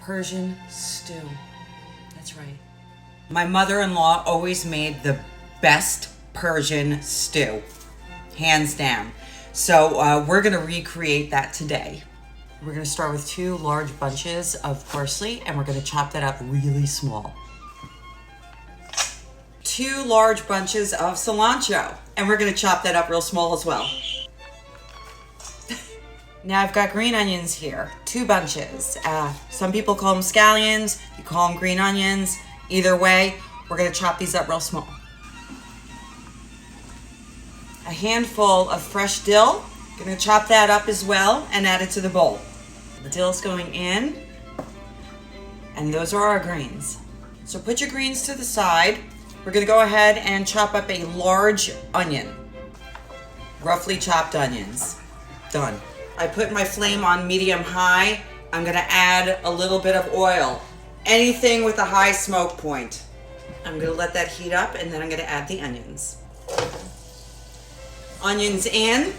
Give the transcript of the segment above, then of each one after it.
Persian stew. That's right. My mother-in-law always made the best Persian stew, hands down. So we're gonna recreate that today. We're gonna start with 2 large bunches of parsley and we're gonna chop that up really small. 2 large bunches of cilantro and we're gonna chop that up real small as well. Now I've got green onions here, 2 bunches. Some people call them scallions, you call them green onions. Either way, we're gonna chop these up real small. A handful of fresh dill, gonna chop that up as well and add it to the bowl. The dill's going in, and those are our greens. So put your greens to the side. We're gonna go ahead and chop up a large onion. Roughly chopped onions. Done. I put my flame on medium-high. I'm gonna add a little bit of oil. Anything with a high smoke point. I'm gonna let that heat up and then I'm gonna add the onions. Onions in,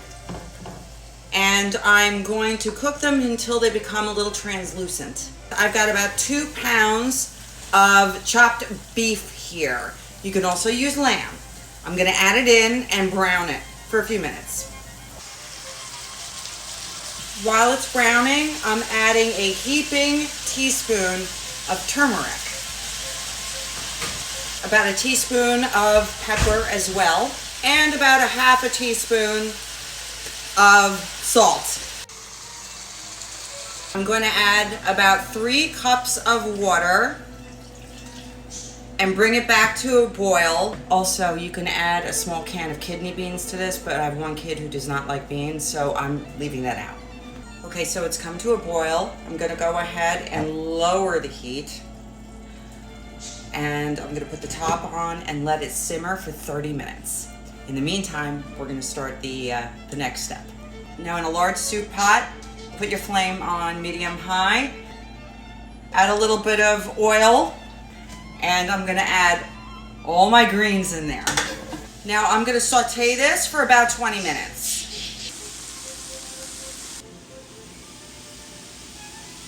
and I'm going to cook them until they become a little translucent. I've got about 2 pounds of chopped beef here. You can also use lamb. I'm gonna add it in and brown it for a few minutes. While it's browning, I'm adding a heaping teaspoon of turmeric. About a teaspoon of pepper as well, and about a half a teaspoon of salt. I'm going to add about 3 cups of water and bring it back to a boil. Also, you can add a small can of kidney beans to this, but I have one kid who does not like beans, so I'm leaving that out. Okay, so it's come to a boil. I'm gonna go ahead and lower the heat. And I'm gonna put the top on and let it simmer for 30 minutes. In the meantime, we're gonna start the next step. Now in a large soup pot, put your flame on medium-high. Add a little bit of oil, and I'm gonna add all my greens in there. Now I'm gonna saute this for about 20 minutes.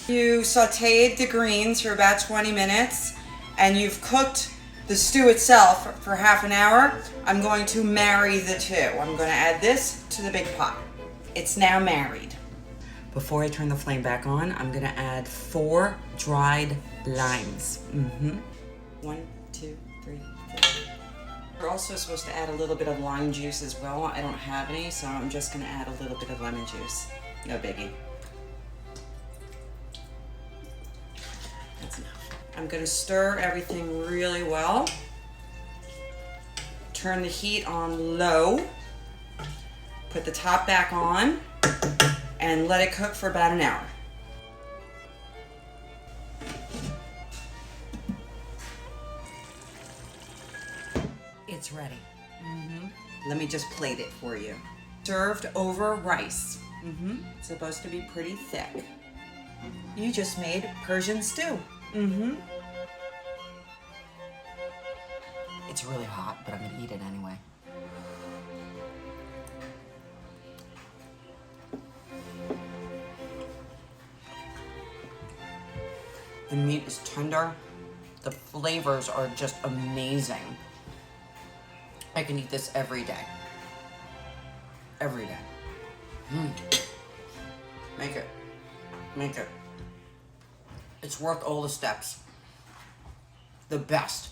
You sauteed the greens for about 20 minutes and you've cooked the stew itself for half an hour. I'm going to marry the 2. I'm going to add this to the big pot. It's now married. Before I turn the flame back on, I'm going to add 4 dried limes. 1, 2, 3, 4. We're also supposed to add a little bit of lime juice as well. I don't have any, so I'm just going to add a little bit of lemon juice. No biggie. That's enough. I'm going to stir everything really well. Turn the heat on low. Put the top back on and let it cook for about an hour. It's ready. Let me just plate it for you. Served over rice. It's supposed to be pretty thick. You just made Persian stew. It's really hot, but I'm gonna eat it anyway. The meat is tender. The flavors are just amazing. I can eat this every day. Every day. Make it. Make it. It's worth all the steps. The best.